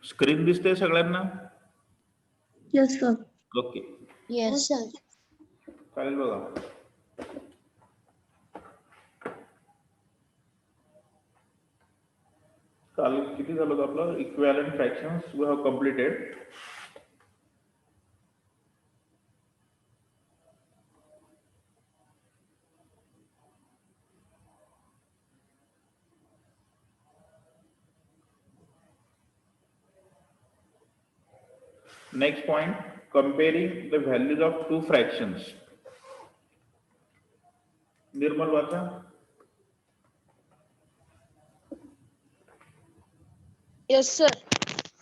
Screen दिसते सगळ्यांना? Yes, sir. Okay, Yes, sir. चालेल बघा. काल किती झालं होतं आपलं? Equivalent fractions we have completed. Next point, comparing the values of two fractions. Nirmal वाचा. Yes, sir.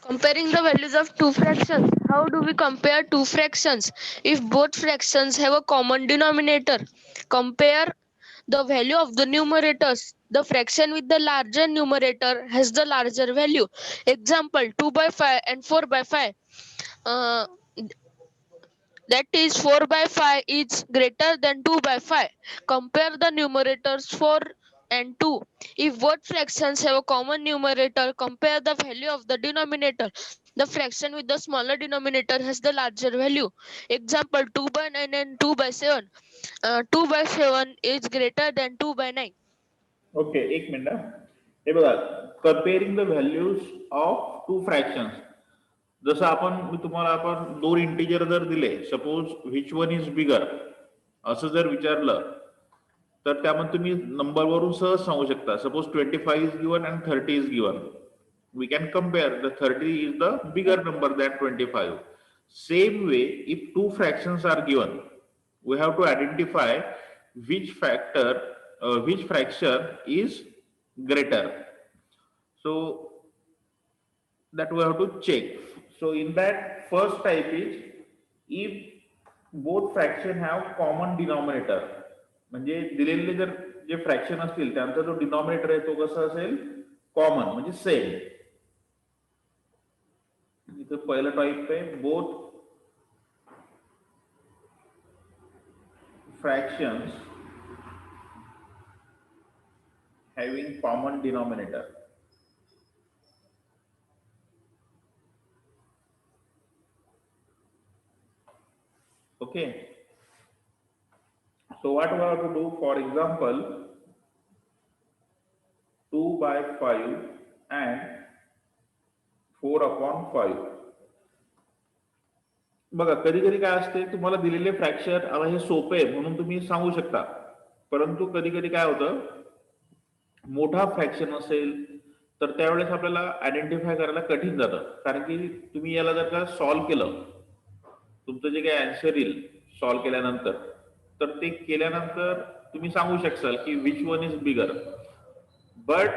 Comparing the values of two fractions. How do we compare two fractions? If both fractions have a common denominator, compare the value of the numerators. The fraction with the larger numerator has the larger value. Example, 2 by 5 and 4 by 5. Uh, that is 4 by 5 is greater than 2 by 5. Compare the numerators 4 and 2. If both fractions have a common numerator, compare the value of the denominator. The fraction with the smaller denominator has the larger value. Example, 2 by 9 and 2 by 7. 2 by 7 is greater than 2 by 9. Okay, एक minute. हे बघा, comparing the values of two fractions. जसं आपण तुम्हाला आपण दोन integer जर दिले, suppose which one is bigger असं जर विचारलं, तर त्यामध्ये तुम्ही नंबरवरून सहज सांगू शकता. Suppose 25 is given and 30 is given. We can compare the 30 is the bigger number than 25. Same way, if two fractions are given, we have to identify which which fraction is greater. So that we have to check. So in that first type is if both fraction have common denominator. म्हणजे दिलेले जर जे fraction असतील त्यांचा जो denominator आहे तो कसा असेल? कॉमन, म्हणजे सेम. इथं पहिलं टाईप आहे both fractions having common denominator. Okay, so what we have to do? For example, 2 by 5 and 4 upon 5. बघा, कधी कधी काय असते, तुम्हाला दिलेले फ्रॅक्शन आता हे सोपे आहे म्हणून तुम्ही सांगू शकता, परंतु कधी कधी काय होतं, मोठा फ्रॅक्शन असेल तर त्यावेळेस आपल्याला आयडेंटिफाय करायला कठीण जातं. कारण की तुम्ही याला जर का सॉल्व्ह केलं, तुमचं जे काही आन्सर येईल सॉल्व्ह केल्यानंतर, तर ते केल्यानंतर तुम्ही सांगू शकाल की which one is bigger. But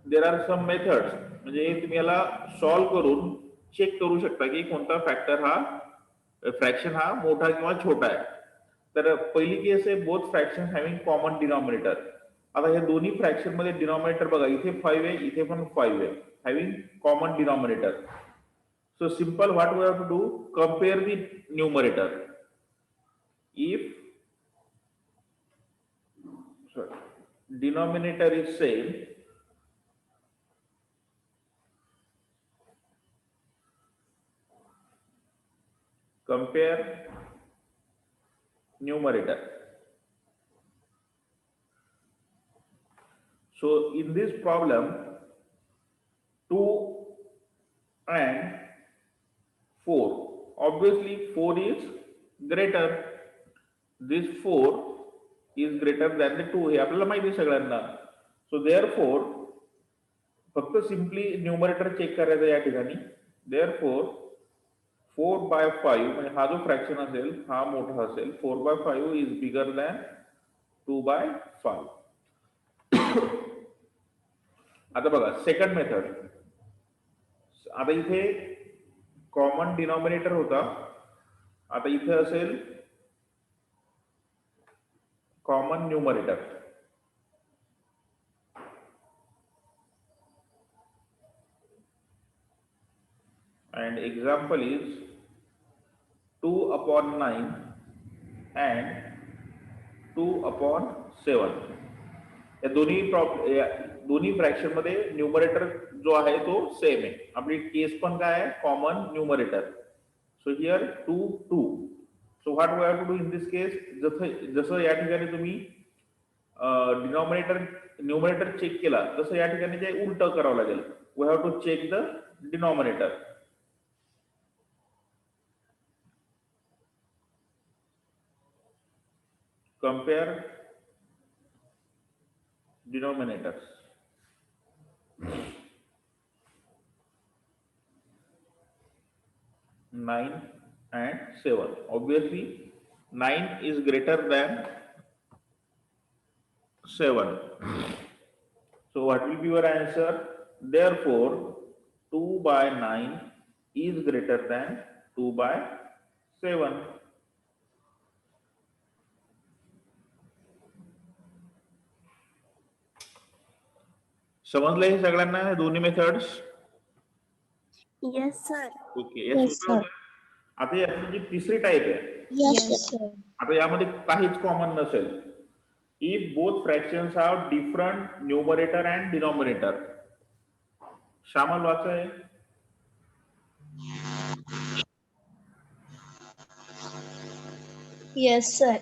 there are some methods, म्हणजे तुम्ही याला सॉल्व्ह करून चेक करू शकता की कोणता फ्रॅक्शन हा मोठा किंवा छोटा आहे. तर पहिली केस आहे both fraction having common denominator. आता हे दोन्ही फ्रॅक्शन मध्ये डिनॉमिनेटर बघा, इथे 5 आहे, इथे पण 5 आहे, having common denominator. So simple, what we have to do? Compare the numerator. If denominator is same, compare numerator. So in this problem, 2 and 4, obviously 4 is greater, this 4 is greater than the 2, हे आपल्याला माहिती आहे सगळ्यांना. So therefore फक्त simply numerator check करायचं या ठिकाणी. Therefore 4/5 म्हणजे हा जो फ्रॅक्शन असेल हा मोठा असेल, 4/5 इज बिगर दॅन 2/5. आता बघा सेकंड मेथड. आता इथे कॉमन डिनॉमिनेटर होता, आता इथे असेल common numerator. And example is 2/9 and 2/7. या दोन्ही फ्रॅक्शन मध्ये न्यूमरेटर जो आहे तो सेम आहे. आपली केस पण काय आहे, common numerator. So here 2 2. So what we have to do in this case, जसं या ठिकाणी तुम्ही न्यूमरेटर चेक केला तसं या ठिकाणी ते उलट करावं लागेल. We have to check the denominator. Compare denominators. 9 and 7. Obviously 9 is greater than 7. So what will be your answer? Therefore 2/9 is greater than 2/7. समजलं हे सगळ्यांना दोन्ही methods? Yes, sir. Okay. Yes, sir. आता याची जी तिसरी टाईप आहे, Yes, sir. आता यामध्ये काहीच कॉमन नसेल. If both fractions have different numerator and denominator. Shyamal वाचाय. Yes, sir.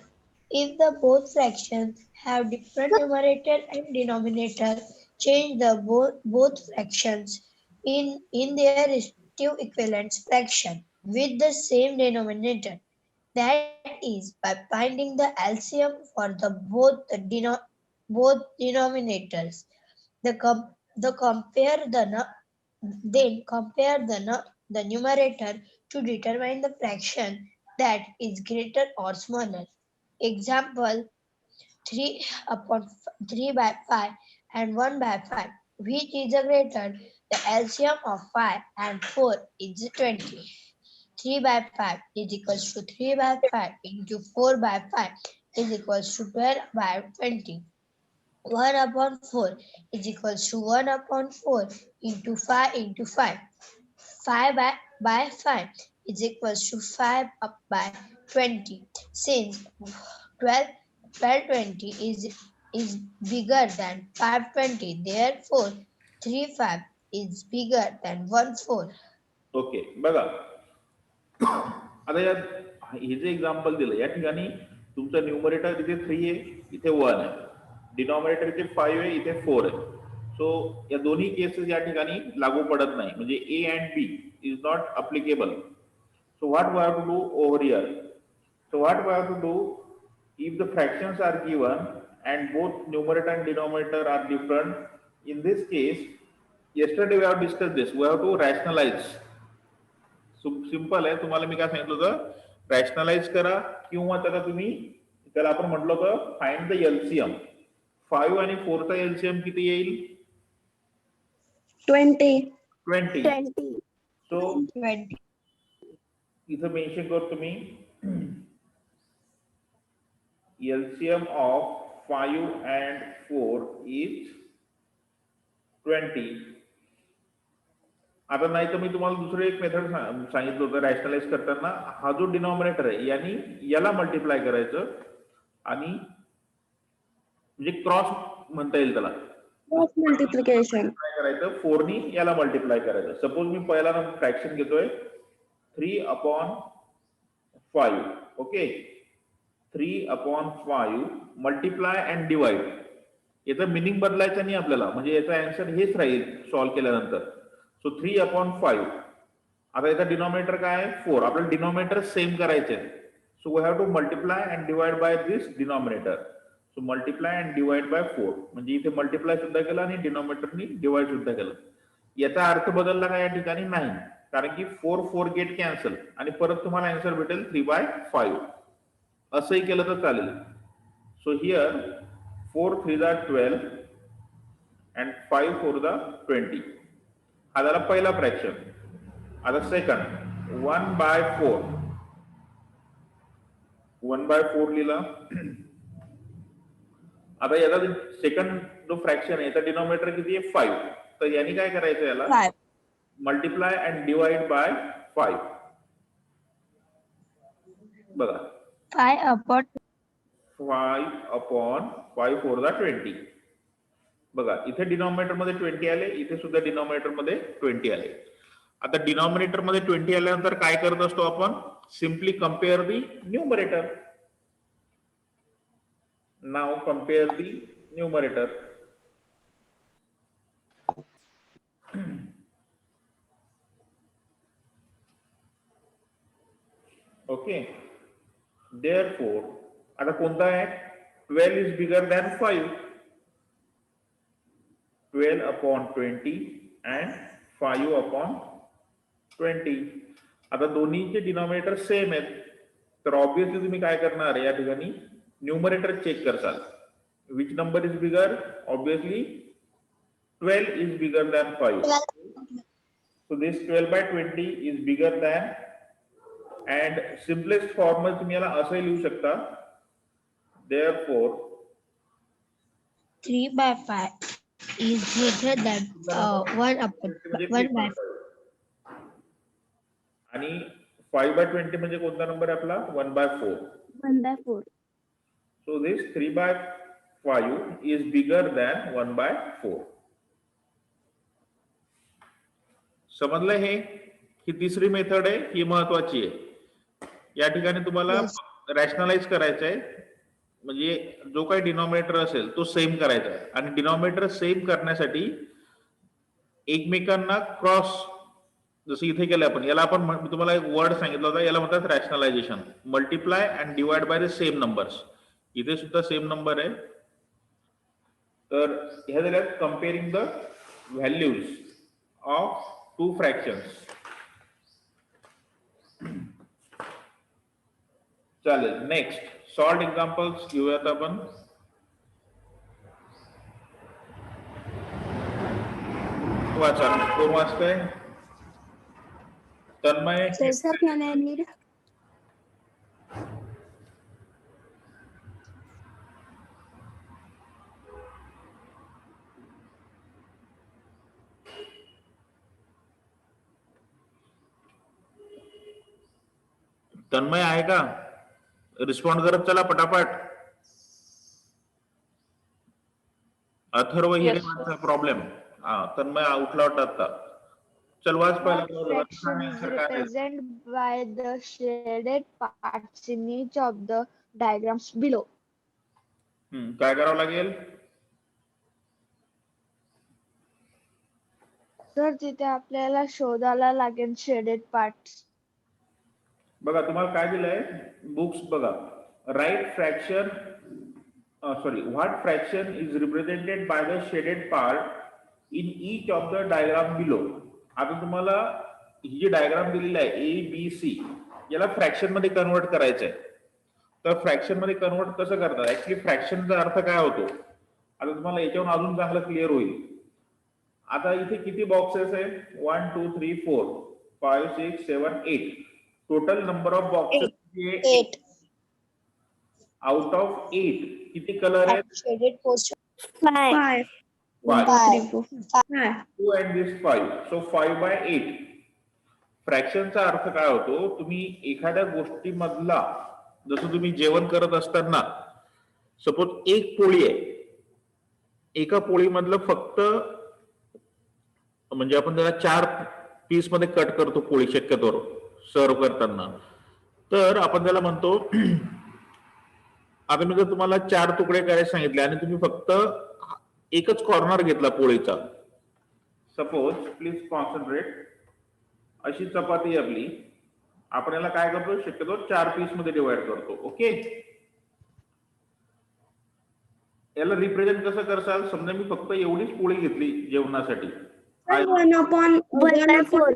If the both fractions have different numerator and denominator, change the both fractions in their respective equivalent fraction with the same denominator. That is by finding the LCM for the both denominators. Then compare the numerator to determine the fraction that is greater or smaller. Example 3/5 and 1/5. Which is the greater? The LCM of 5 and 4 is 20. 3/5 is equals to 3/5 into 4/5 is equals to 12/20. 1/4 is equals to 1/4 into 5 into 5. 5/5 is equals to 5/20. Since 1220 is bigger than 520, therefore 3/5 is bigger than 1/4. Okay. बघा आता यात हे जे example दिलं या ठिकाणी तुमचं numerator इथे 3 आहे, इथे 1 आहे. डिनॉमिनेटर इथे 5 आहे, इथे 4 आहे. सो या दोन्ही केसेस या ठिकाणी लागू पडत नाही, म्हणजे A and B is not applicable. So what we have to do over here? So what we have to do, if the fractions are given and both numerator and denominator are different, in this case yesterday we have discussed this, we have to rationalize. Simple आहे. तुम्हाला मी काय सांगितलं होतं, rationalise करा किंवा त्याला आपण म्हटलं होतं फाइंड द एलसीएम. 5 आणि 4 चा एलसीएम किती येईल? 20. 20. सो 20. इथं मेन्शन करतो मी LCM of 5 and 4 is 20. आता नाही तर मी तुम्हाला दुसरं एक मेथड सांगितलं होतं रॅशनलाइज करताना. हा जो डिनॉमिनेटर आहे यांनी याला मल्टिप्लाय करायचं आणि म्हणजे क्रॉस म्हणता येईल त्याला. Cross multiplication. काय करायचं, 4 नी याला मल्टिप्लाय करायचं. सपोज मी पहिला फ्रॅक्शन घेतोय 3/5. ओके. 3/5 multiply and divide. याचा मिनिंग बदलायचा नाही आपल्याला, म्हणजे याचा आन्सर हेच राहील सॉल्व्ह केल्यानंतर. सो 3/5. आता याचा डिनॉमिनेटर काय आहे 4. आपल्याला डिनॉमिनेटर सेम करायचे. So we have to multiply and divide by this denominator. So multiply and divide by 4, म्हणजे इथे मल्टिप्लाय सुद्धा केलं आणि डिनॉमिनेटरनी डिवाइड सुद्धा केलं. याचा अर्थ बदलला का या ठिकाणी? नाही, कारण की 4 गेट कॅन्सल आणि परत तुम्हाला आन्सर भेटेल 3/5. असंही केलं तर चालेल. So here 4 3 12 and 5 4 20. हा झाला पहिला फ्रॅक्शन. आता सेकंड 1/4. 1/4 लिहिला. आता याचा सेकंड जो फ्रॅक्शन आहे याचा डिनॉमिनेटर किती आहे 5. तर यांनी काय करायचं याला 5. Multiply and divide bye 5. बघा 5/5 5/5 4 20. बघा इथे डिनॉमिनेटर मध्ये 20 आले, इथे सुद्धा डिनॉमिनेटर मध्ये 20 आले. आता डिनॉमिनेटर मध्ये 20 आल्यानंतर काय करत असतो आपण? सिम्पली कम्पेअर दी न्यूमरेटर. नाव कम्पेअर दी न्यूमरेटर. ओके, देअरफॉर आता कोणता आहे? 12 इज बिगर दॅन 5. 12/20 अँड 5/20. आता दोन्हीचे डिनॉमिनेटर सेम आहेत, तर ऑब्विसली तुम्ही काय करणार या ठिकाणी न्यूमरेटर चेक करसाल. Which number is bigger? Obviously 12 is bigger than 5. So this 12/20 is bigger than. And simplest form तुम्ही याला असंही लिहू शकता, देअरफॉर 3/5 is greater than 1/5. आणि 5/20 म्हणजे कोणता नंबर आहे आपला? 1/4. 1/4. So this 3/5 is bigger than 1/4. समजलं? हे ही तिसरी मेथड आहे, ही महत्वाची आहे. या ठिकाणी तुम्हाला रॅशनलाइज करायचं आहे, म्हणजे जो काही डिनॉमिनेटर असेल तो सेम करायचा आहे. आणि डिनॉमिनेटर सेम करण्यासाठी एकमेकांना क्रॉस, जसं इथे केलं आपण, याला आपण तुम्हाला एक वर्ड सांगितला होता, याला म्हणतात rationalisation. Multiply and divide by the same numbers. इथे सुद्धा सेम नंबर आहे. तर ह्या झाल्यात comparing the values of 2 fractions. चालेल, नेक्स्ट सॉल्ट एक्झाम्पल्स घेऊयात आपण. वाचा, कोण वाचतंय? Tanmay. Sir, can I need? Tanmay आहे का? रिस्पॉन्ड करत चला पटापट. अथर्व हिरे प्रॉब्लेम. हा, तन्मय उठला वाटत आता. चल वाच पहिला. Represented by the shaded parts in each of the diagrams below. काय करावं लागेल? सर तिथे आपल्याला शोधायला लागेल शेडेड पार्ट्स. बघा तुम्हाला काय दिलंय बुक्स बघा. Right fraction, sorry, what fraction is represented by the shaded part in each of the diagram below. आता तुम्हाला ही जी डायग्राम दिलेली आहे ABC, याला फ्रॅक्शन मध्ये कन्वर्ट करायचं आहे. तर फ्रॅक्शन मध्ये कन्वर्ट कसं करतात? ऍक्च्युली फ्रॅक्शनचा अर्थ काय होतो आता तुम्हाला याच्यावरून अजून चांगलं क्लिअर होईल. आता इथे किती बॉक्सेस आहे? 1 2 3 4 5 6 7 8. Total number of boxes 8. Out of 8 किती कलर आहेत? Shaded portion 5. 5. 3, 4, 5. 2 and this 5. So 5/8. फ्रॅक्शनचा अर्थ काय होतो? तुम्ही एखाद्या गोष्टीमधला, जसं तुम्ही जेवण करत असताना सपोज एक पोळी आहे, एका पोळीमधलं फक्त, म्हणजे आपण त्याला 4 पीस मध्ये कट करतो पोळी शक्यतो सर्व करताना, तर आपण त्याला म्हणतो, आता मी जर तुम्हाला 4 तुकडे करायला सांगितले आणि तुम्ही फक्त एकच कॉर्नर घेतला पोळीचा. सपोज प्लीज कॉन्सन्ट्रेट, अशी चपाती आपली, आपण याला काय करतो, शक्यतो 4 पीस मध्ये डिवाइड करतो. ओके, याला रिप्रेझेंट कसं करसाल, समजा मी फक्त एवढीच पोळी घेतली जेवणासाठी. 1/4. Very good.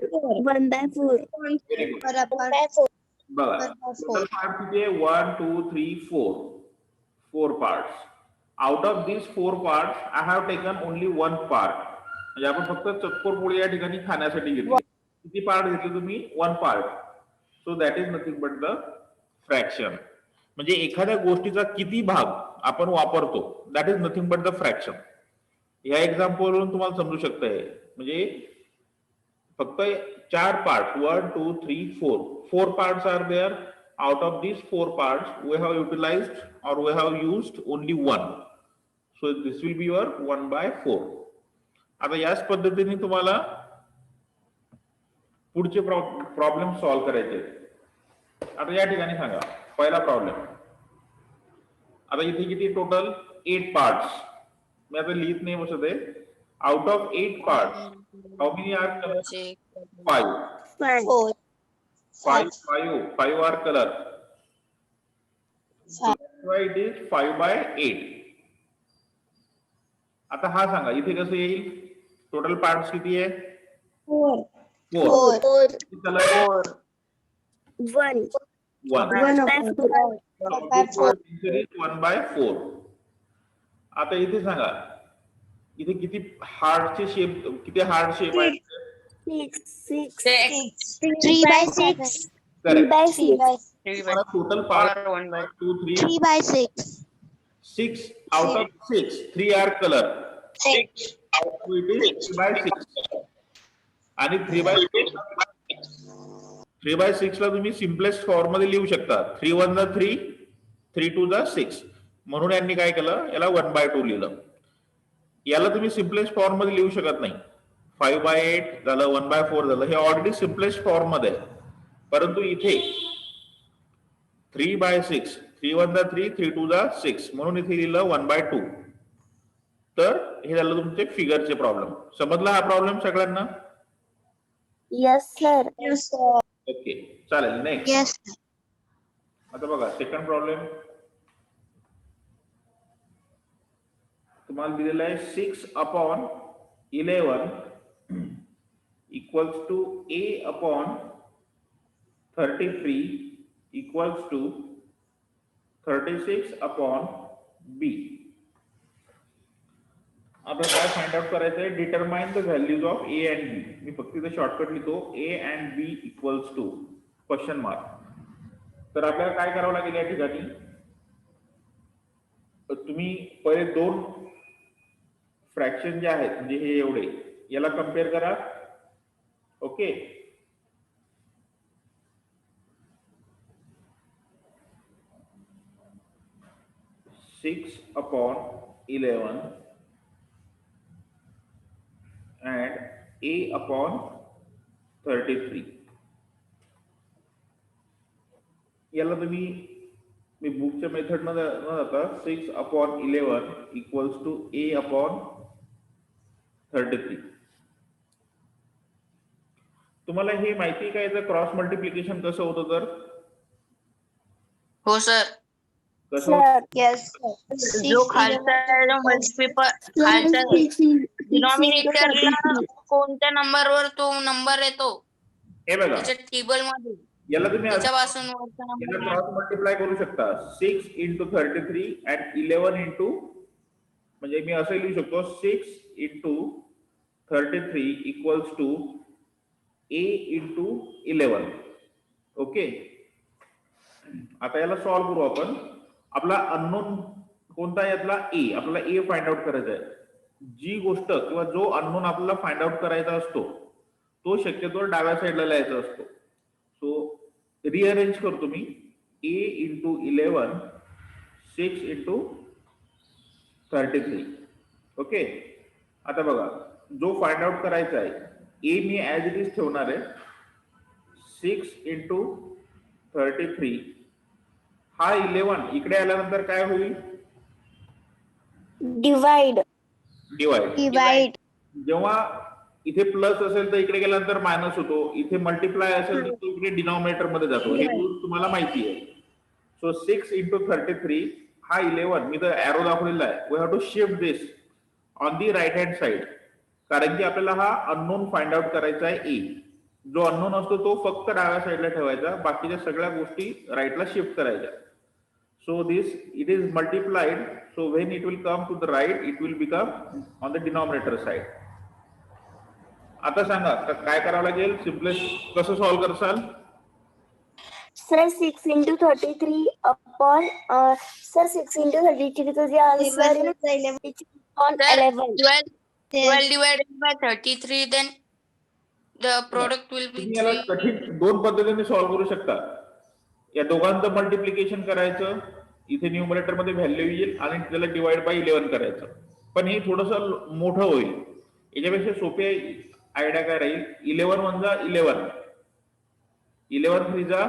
बघा टोटल 1/4. पार्ट किती आहे, 1 2 3 4 parts. Out of this 4 parts I have taken only 1 part. म्हणजे आपण फक्त चतकोर पोळी या ठिकाणी खाण्यासाठी घेतली. किती पार्ट घेतले तुम्ही, 1 part. So that is nothing but the fraction. म्हणजे एखाद्या गोष्टीचा किती भाग आपण वापरतो, that is nothing but the fraction. या एक्झाम्पल वरून तुम्हाला समजू शकतंय. म्हणजे फक्त 4 parts, 1 2 3 4 parts are there. Out of these 4 parts we have utilized or we have used only 1. So this will be your 1/4. आता याच पद्धतीने तुम्हाला पुढचे प्रॉब्लेम सॉल्व्ह करायचे. आता या ठिकाणी सांगा पहिला प्रॉब्लेम. आता इथे किती टोटल 8 पार्ट्स. मी आता लिहित नाही बसत आहे. Out of 8 parts how many are colour, 5. 4. 5 are color. So that's why it is 5/8. आता हा सांगा इथे कसं येईल, टोटल पार्ट्स किती आहे, 4. 4. 1. 1/4. आता इथे सांगा इथे किती हार्टचे शेप, किती हार्ट शेप आहे, 6. 3/6. Total part 1 2 3 3/6. 6. Out of 6 3 are color. 6. So it is 3/6. आणि 3/6 ला तुम्ही सिम्पलेस्ट फॉर्म मध्ये लिहू शकता. 3 1 3, 3 2 6. म्हणून यांनी काय केलं, याला 1/2 लिहिलं. याला तुम्ही सिम्पलेस्ट फॉर्म मध्ये लिहू शकत नाही. 5/8 झालं, 1/4 झालं, हे ऑलरेडी सिम्पलेस्ट फॉर्म मध्ये आहे. परंतु इथे 3/6, 3 1 3, 3 2 6, म्हणून इथे लिहिलं 1/2. तर हे झालं तुमचे फिगरचे प्रॉब्लेम. समजला हा प्रॉब्लेम सगळ्यांना? Yes, sir. ओके, चालेल. नेक्स्ट. Yes. आता बघा सेकंड प्रॉब्लेम तुम्हाला दिलेला आहे. 6/11 equals to A/33 equals to 36/B. आता काय फाइंड आउट करायचं आहे, determine the values of A and B. मी फक्त इथे शॉर्टकट लिहितो, A and B equals to question mark. तर आपल्याला काय करावं लागेल या ठिकाणी, तुम्ही पहिले 2 फ्रॅक्शन जे आहेत म्हणजे हे एवढे, याला कम्पेअर करा. Okay, (6/11) and A/33. याला तुम्ही मी बुकच्या मेथड न जाता 6/11 इक्वल्स टू A/33. तुम्हाला हे माहिती काय, क्रॉस मल्टिप्लिकेशन कसं होतं तर? हो सर. कसं होतं? Yes. जो खालचा खालचा डिनॉमिनेटरला कोणत्या नंबरवर तो नंबर येतो हे बघा, त्याच्या टेबल मध्ये, याला तुम्ही त्याच्यापासून वरचा याला नंबर. क्रॉस मल्टिप्लाय करू शकता. 6 × 33 and 11 into, म्हणजे मी असं लिहू शकतो 6 × 33 इक्वल्स टू A × 11. ओके, आता याला सॉल्व्ह करू आपण. आपला अननोन कोणता आहे यातला, A. आपल्याला A फाइंड आउट करायचा आहे. जी गोष्ट किंवा जो अननोन आपल्याला फाइंड आउट करायचा असतो तो शक्यतो डाव्या साईडला लिहायचा असतो. सो रिअरेंज करतो मी. A × 11, 6 × 33. ओके, आता बघा जो फाइंड आउट करायचा आहे A me as it is ठेवणार आहे. 6 × 33 हा 11 इकडे आल्यानंतर काय होईल, Divide. डिवाइड. Divide. जेव्हा इथे प्लस असेल तर इकडे गेल्यानंतर मायनस होतो, इथे मल्टिप्लाय असेल तर तो इकडे डिनॉमिनेटर मध्ये जातो. हे रूल तुम्हाला माहिती आहे. सो 6 into 33 हा 11 मी तर एरो दाखवलेला आहे. We have to shift this on the right hand side, कारण की आपल्याला हा अननोन फाइंड आउट करायचा आहे. ए जो अननोन असतो तो फक्त डाव्या साईडला ठेवायचा, बाकीच्या सगळ्या गोष्टी राईटला शिफ्ट करायच्या. So this it is multiplied. So when it will come to the right, it will become on the denominator side. आता सांगा काय करावं लागेल, सिम्पलेस्ट कसं सॉल्व करसाल? Sir, 6 into 33 upon, sir, 6 into 33 to the answer is on Sir, 11. 12 divided by 33, then the product will be तुम्ही याला 3. कठीण दोन पद्धतीने सॉल्व करू शकता. या दोघांचं मल्टिप्लिकेशन करायचं, इथे न्यूमरेटर मध्ये व्हॅल्यू येईल आणि त्याला डिवाइड बाय 11 करायचं. पण हे थोडंसं मोठं होईल. याच्यापेक्षा सोपी आयडिया काय राहील, 11 1 जा 11, 11 3 जा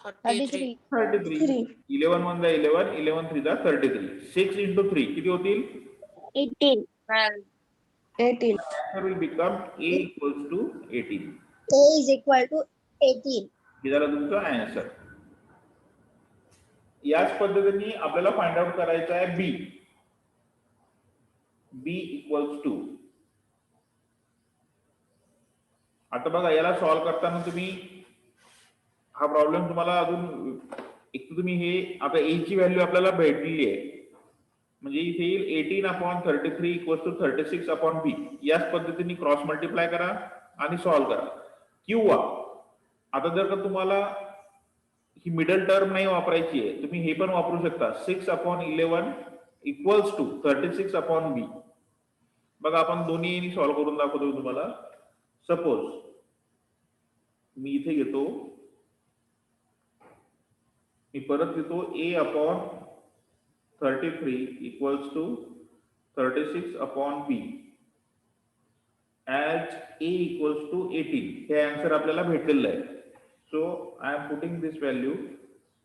33. 33, 11 1 जा 11, 11 3 जा 33. 6 into 3 किती होतील? 18. 12. 18. Answer will become A equals to 18. A is equal to 18. हे झालं तुमचं आन्सर. याच पद्धतीने आपल्याला फाइंड आउट करायचं आहे बी. बी इक्वल्स टू, आता बघा याला सॉल्व करताना तुम्ही हा प्रॉब्लेम तुम्हाला अजून एक तर तुम्ही हे आता ए ची व्हॅल्यू आपल्याला भेटलेली आहे, म्हणजे इथे येईल 18/33 इक्वल्स टू 36/b. याच पद्धतीने क्रॉस मल्टिप्लाय करा आणि सॉल्व करा. किंवा आता जर का तुम्हाला ही मिडल टर्म नाही वापरायची आहे, तुम्ही हे पण वापरू शकता. 6/11 इक्वल्स टू 36/b. बघा आपण दोन्ही सॉल्व करून दाखवतो तुम्हाला. सपोज मी इथे घेतो, मी परत घेतो A/33 equals to 36/b as A equals to 18. हे आन्सर आपल्याला भेटलेलं आहे. So I am putting this value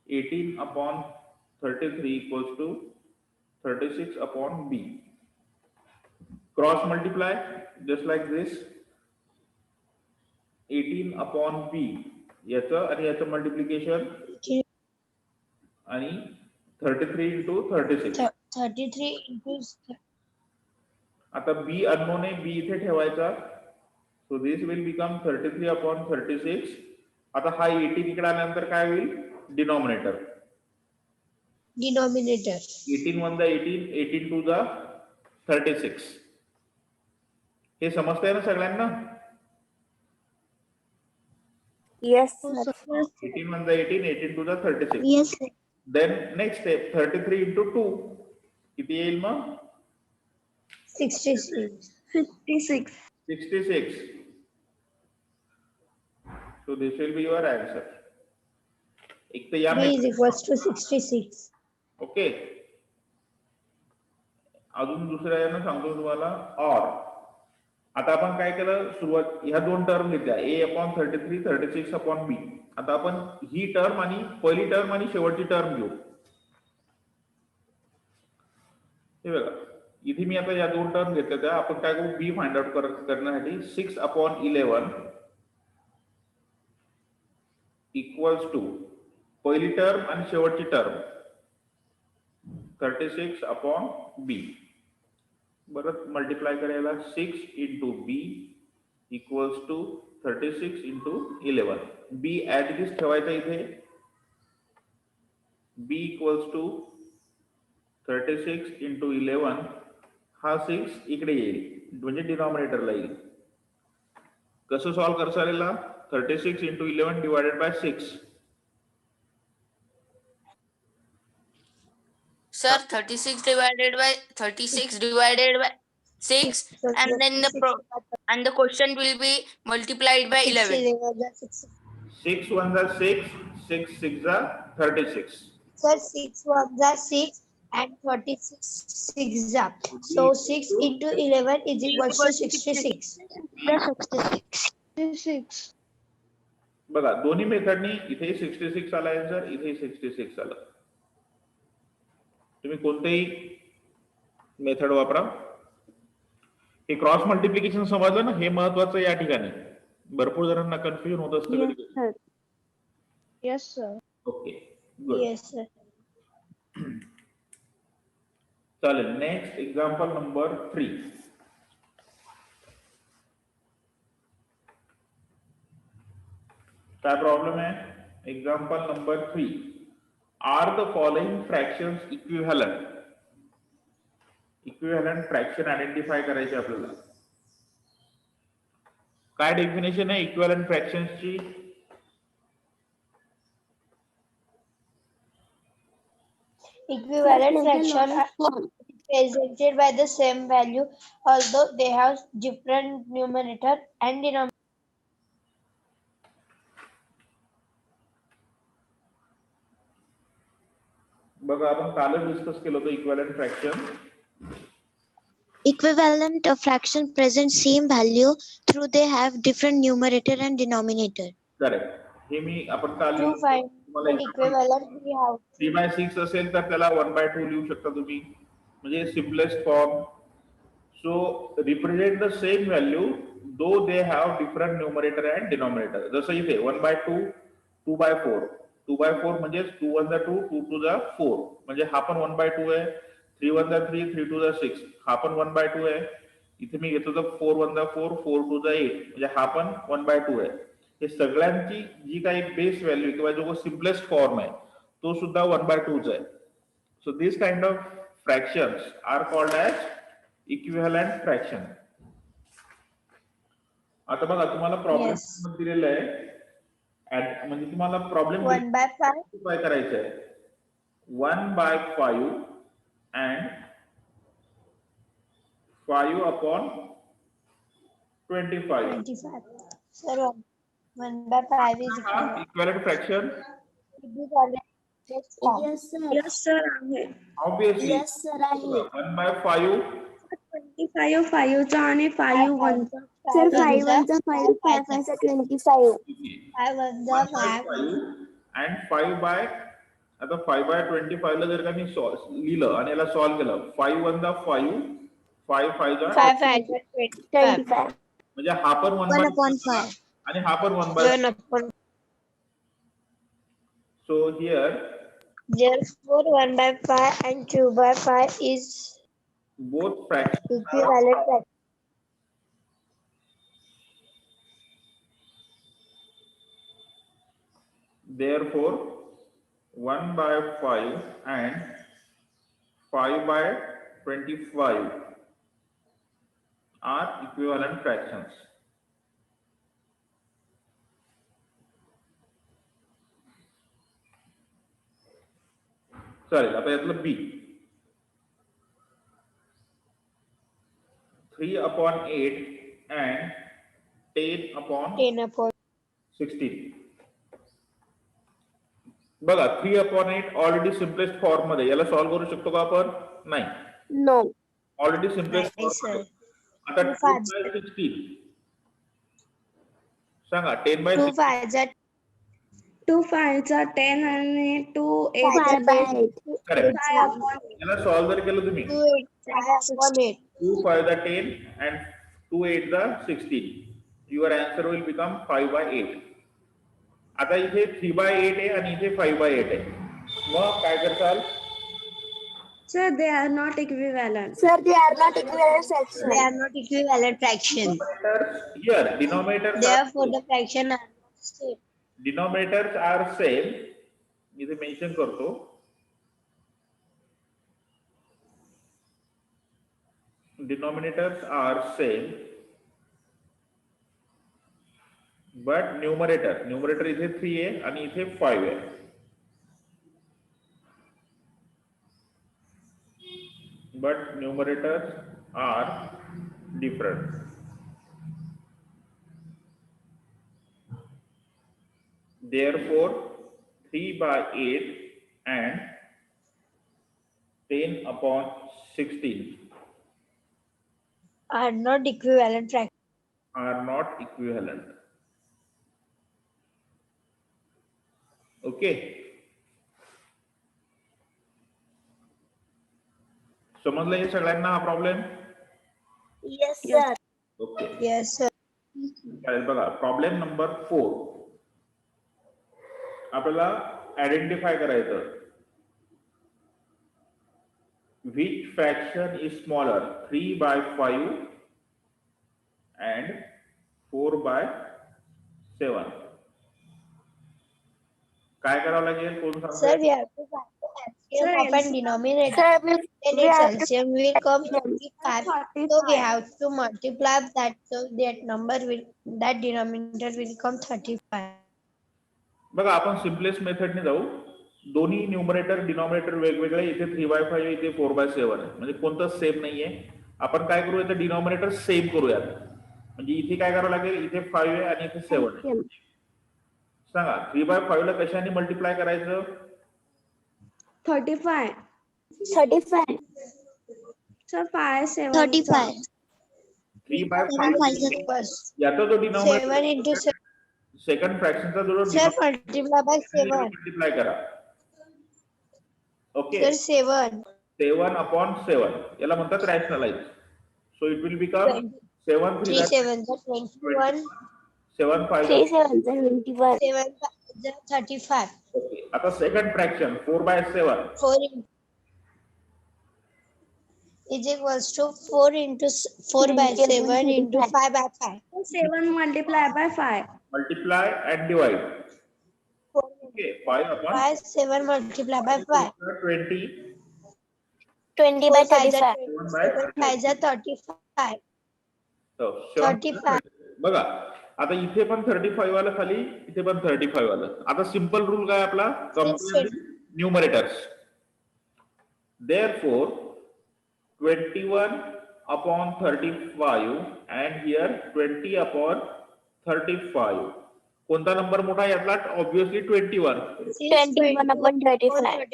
18/33 equals to 36/b. Cross multiply just like this, 18/b याचं आणि याचं मल्टिप्लिकेशन आणि 33 into 36. 33 into आता b अननोन आहे, b इथे ठेवायचा. So this will become 33/36. आता हा 18 इकडे आल्यानंतर काय होईल, डिनॉमिनेटर. denominator. 18 1 जा 18, 18 2 जा 36. हे समजतंय ना सगळ्यांना? Yes, sir. 18 1 जा 18, 18 2 जा 36. Yes, sir. Then next step 33 into 2 किती येईल मग? 66. 56. 66. So this will be your answer. एक तर या B is equals to 66. Okay. अजून दुसऱ्या यानं सांगतो तुम्हाला ऑर. आता आपण काय केलं, सुरुवात ह्या दोन टर्म घेतल्या, A/33 36/b. आता आपण ही टर्म आणि पहिली टर्म आणि शेवटची टर्म घेऊ. हे बघा इथे मी आता या दोन टर्म घेतल्या, त्या आपण काय करू, बी फाइंड आउट करण्यासाठी 6/11 इक्वल्स टू पहिली टर्म आणि शेवटची टर्म 36/b. परत मल्टिप्लाय करायला 6 into b equals to 36 into 11. b at this ठेवायचा इथे, b इक्वल्स टू 36 into 11. हा 6 इकडे येईल म्हणजे डिनॉमिनेटरला येईल. कसं सॉल्व करसाल याला, 36 into 11 divided by 6. Sir, 36 divided by 6, and then the quotient will be multiplied by 11. 6 1 जा 6, 6 6 जा 36. Sir, 6 1 are 6 and 36 6 are. So 6 into 11 is equals to 66. 66. बघा दोन्ही मेथडनी इथे 66 आला आन्सर, इथे 66 आला. तुम्ही कोणतेही मेथड वापरा. हे क्रॉस मल्टिप्लिकेशन समजलं ना, हे महत्वाचं या ठिकाणी. भरपूर जणांना कन्फ्युजन होत असतं Yes, कधी. sir. Yes, sir. Okay good. Yes, sir. चालेल. Next example number 3. काय प्रॉब्लेम आहे? Example number 3. Are the following fractions equivalent? Equivalent fraction identify करायचे आपल्याला. काय डेफिनेशन आहे इक्विव्हॅलंट फ्रॅक्शन्सची? Equivalent Sir, fraction are form. represented by the same value, although they have different numerator and denominator. बघा आपण कालच डिस्कस केलं होतं equivalent fraction. Equivalent fraction present same value through they have different numerator and denominator. Correct. हे मी आपण काल To find तुम्हाला the equivalent, we have 3/6 असेल तर त्याला 1/2 लिहू शकता तुम्ही, म्हणजे simplest form. So represent the same value though they have different numerator and denominator. जसं इथे 1/2, 2/4. 2/4 म्हणजे 2 1 2, 2 2 4. म्हणजे हा पण 1/2 आहे. 3 1 3, 3 2 6. हा पण 1/2 आहे. इथे मी घेतो तर 4 1 4, 4 2 8. म्हणजे हा पण 1/2 आहे. हे सगळ्यांची जी काही बेस व्हॅल्यू किंवा जो सिम्पलेस्ट फॉर्म आहे तो सुद्धा 1/2 आहे. So this kind of fractions are called as equivalent fraction. आता बघा तुम्हाला प्रॉब्लेम Yes. दिलेला आहे. म्हणजे तुम्हाला प्रॉब्लेम 1/5. काय करायचं आहे? 1/5 and 5/25. 25. Sir, 1/5 is equivalent. Equivalent fraction Yes, sir. Yes, sir. आहे. Obviously Yes, sir. आहे. 1/5. 25 5 चा आणि 5 1 चा. Sir, 5 1 5, 5 5 25. 5 1 5. 1/5 अँड 5 आता 5/25 ला जर का मी लिहिलं आणि याला सॉल्व्ह केलं, 5 1 5, 5 5 5 5 25. 25. म्हणजे हा पण 1/5. आणि हा पण 1/5. 1/5. So here Therefore, 1/5 and 2/5 is both fraction equivalent fraction. therefore 1/5 and 5/25 are equivalent fractions. चालेल. आता यातलं बी 3/8 and 10/16. 10/8. बघा 3/8 ऑलरेडी सिम्पलेस्ट फॉर्म मध्ये. याला सॉल्व्ह करू शकतो का आपण? नाही. No. ऑलरेडी सिम्पलेस्ट नाही, फॉर्म. sir. आता 2/5. 2/16 सांगा. 10/16 2 5 are 2 5 चा 10 आणि 2 8 चा 5/8. करेक्ट. 5 upon याला सॉल्व्ह जर केलं तुम्ही 2 8 upon 8. 2 5 10 and 2 8 16. Your answer will become 5/8. आता इथे 3/8 आहे आणि इथे 5/8 आहे. मग काय करताल? Sir, they are not equivalent. Sir, they are not equivalent fraction. They are not equivalent fraction. Here denominators Therefore, the fraction are not same. denominators are same. इथे मेन्शन करतो. Denominators are same, but numerator इथे 3 आहे आणि इथे 5 आहे. But numerators are different. Therefore 3/8 and 10/16 Are not equivalent fraction. are not equivalent. Okay. समजलं हे सगळ्यांना हा problem? Yes, sir. Okay, Yes, sir. चालेल. बघा प्रॉब्लेम नंबर 4 आपल्याला आयडेंटिफाय करायचं. Which fraction is smaller, 3/5 and 4/7? काय करावं लागेल? कोण Sir, सांगतंय? we have to find the LCM of an denominator. Sir, Then we its have to LCM will come 35. So we have to multiply that, so that denominator will come 35. बघा आपण simplest मेथडने जाऊ. दोन्ही numerator denominator वेगवेगळे. इथे 3/5 इथे 4/7 आहे. म्हणजे कोणतंच सेम नाहीये. आपण काय करूया, तर डिनॉमिनेटर सेम करूयात. म्हणजे इथे काय करावं लागेल, इथे 5 आहे आणि इथे 7 आहे. सांगा 3/5 ला कशाने मल्टिप्लाय करायचं? 35. 35. Sir, 5, 7. 35. 3/5 Plus याचा जो 7 डिनॉमिनेटर into 7. सेकंड फ्रॅक्शनचा जो Sir, multiply by 7. मल्टिप्लाय करा. Okay, Sir, 7. 7/7 याला म्हणतात rationalise. So it will become 7 3 7 21. 7 5 3 7 21. 7 35. Okay. आता second fraction 4/7 4 is equals to 4 into 4/7 into 5/5. 7 multiplied by 5. Multiply and divide. Okay, 5/7 5 7 multiplied by 5. 20. 20 by 35. 5 is 35. So, 35. बघा आता इथे पण 35 आलं खाली, इथे पण 35 आलं. आता सिंपल रूल काय आपला, compare numerators. Therefore 21/35 and here 20/35. कोणता नंबर मोठा आहे यातला? Obviously 21. 21/35.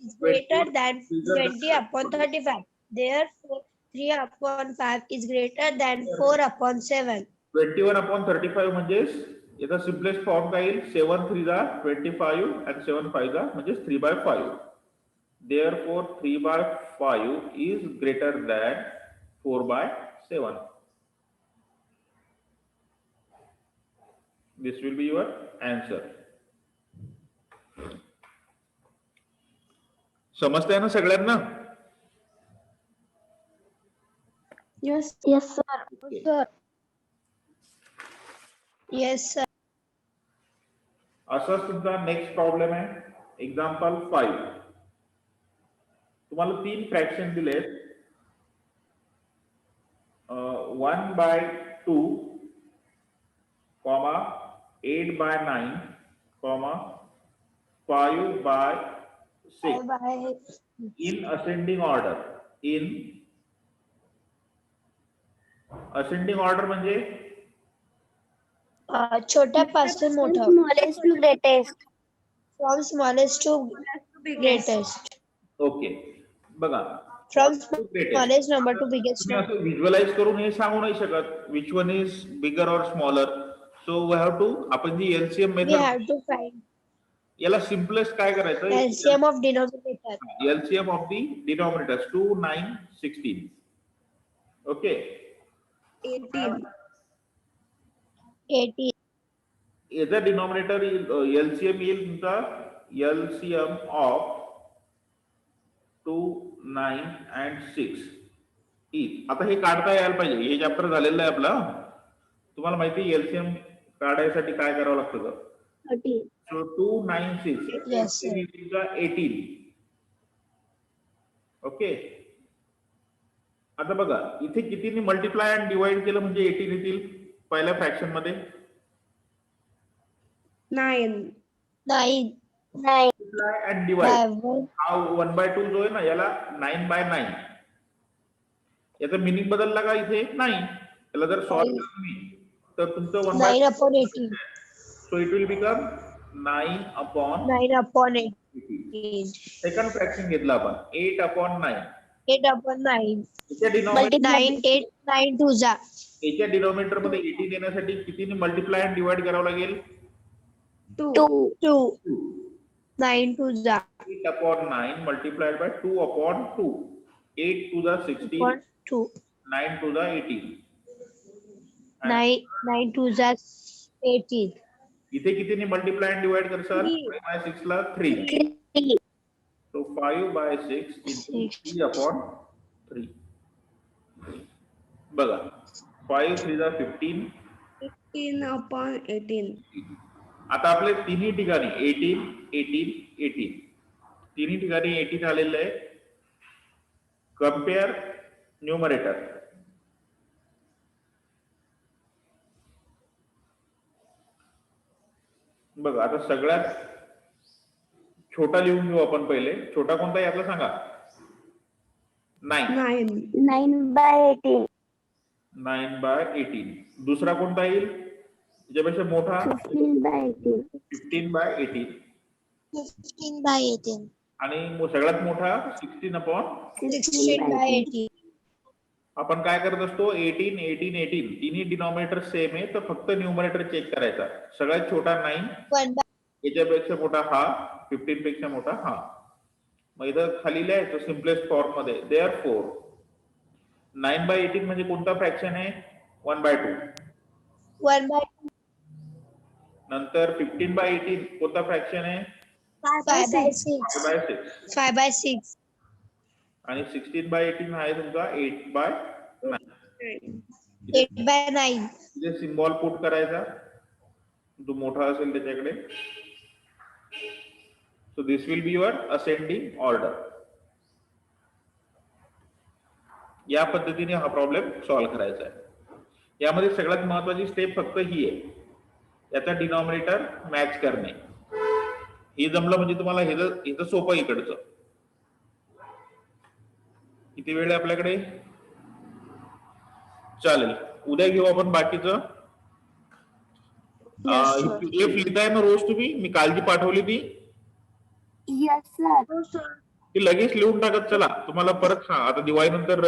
is greater than 20/35. Therefore 3/5 is greater than 4/7. 21/35 म्हणजे याचा सिम्पलेस्ट फॉर्म काय येईल? 7 3 जा 25 and 7 5 जा म्हणजे 3/5. Therefore 3/5 is greater than 4/7. This will be your answer. समजतंय ना सगळ्यांना? Yes. Yes, sir. Sir. Yes, sir. असाच तुमचा नेक्स्ट प्रॉब्लेम आहे. एक्झाम्पल 5. तुम्हाला 3 फ्रॅक्शन दिलेत. 1/2, 8/9, 5/6 in ascending order. In ascending order म्हणजे छोट्यापासून मोठं. Smallest to greatest. From smallest to greatest. Okay. बघा From greatest. smallest number to biggest तुम्ही number. असं व्हिज्युअलाइज करून हे सांगू नाही शकत विच वन इज बिगर और smaller. So we have to, आपण जी LCM We method, have to find याला सिम्पलेस्ट काय करायचं? LCM of denominator. LCM of the denominators 2 9 16. ओके, 18. 80. याचा डिनॉमिनेटर एलसीएम येईल तुमचा एलसीएम ऑफ 2 9 and 6 इज. आता हे काढता यायला पाहिजे. हे चॅप्टर झालेलं आहे आपला. तुम्हाला माहिती आहे एलसीएम काढायसाठी काय करावं लागतं? 13. So 2 9 6 Yes, sir. 18. ओके. आता बघा इथे कितीने मल्टिप्लाय अँड डिवाइड केलं म्हणजे 18 येतील पहिल्या फ्रॅक्शन मध्ये. 9. 9 9. Multiply and divide. by 1. हा 1/2 जो आहे ना याला 9/9. याचा मिनिंग बदलला का इथे? नाही. याला जर सॉल्व केलं तुम्ही तर तुमचं 9/18. So it will become 9/18. 9/18. Second fraction घेतलं आपण 8/9. 8/9. याच्या डिनॉमिनेटर 9 8 9 2 जा. याच्या डिनॉमिनेटर मध्ये 18 येण्यासाठी कितीने मल्टिप्लाय अँड डिवाइड करावं लागेल? 2. 2. 9 2 जा. 8/9 multiplied by 2/2. 8 to the 16, 2. 9 to the 18. 9 to the 18. इथे कितीने मल्टिप्लाय अँड डिवाइड करसाल? 5 by 6 ला 3. 3. So 5 by 6 into 3 upon 3. बघा 5 3 ला 15. 15 upon 18. आता आपले तिन्ही ठिकाणी 18 18 18 तिन्ही ठिकाणी 18 आलेलं आहे. Compare numerator. बघा आता सगळ्यात छोटा लिहून घेऊ आपण पहिले. छोटा कोणता यातला सांगा? 9. 9. 9 by 18. 9 by 18. दुसरा कोणता येईल त्याच्यापेक्षा मोठा? 15 by 18. 15 by 18. 15 by 18. आणि सगळ्यात मोठा 16 upon. 16 by 18. आपण काय करत असतो? 18 18 18 तिन्ही डिनॉमिनेटर सेम आहे, तर फक्त न्यूमरेटर चेक करायचा. सगळ्यात छोटा 9, 1 by याच्यापेक्षा मोठा हा, 15 पेक्षा मोठा हा. मग इथं खाली लिहायचं सिम्पलेस्ट फॉर्म मध्ये. देअरफॉर 9 by 18 म्हणजे कोणता फ्रॅक्शन आहे? 1/2. 1 by नंतर 15 by 18 कोणता फ्रॅक्शन आहे? 5 by 6. 5/6. 5 by 6. आणि 16 by 18 आहे तुमचा 8/9. 8 by 9. इथे सिम्बॉल पुट करायचा जो मोठा असेल त्याच्याकडे. So this will be your ascending order. या पद्धतीने हा प्रॉब्लेम सॉल्व्ह करायचा आहे. यामध्ये सगळ्यात महत्वाची स्टेप फक्त ही आहे, याचा डिनॉमिनेटर मॅच करणे. हे जमलं म्हणजे तुम्हाला हे सोपं इकडचं. किती वेळ आहे आपल्याकडे? चालेल, उद्या घेऊ आपण बाकीचं. पीडीएफ लिहिताय ना रोज तुम्ही? मी काल जी पाठवली ती Yes, sir. ती लगेच लिहून टाकत चला. तुम्हाला परत आता दिवाळीनंतर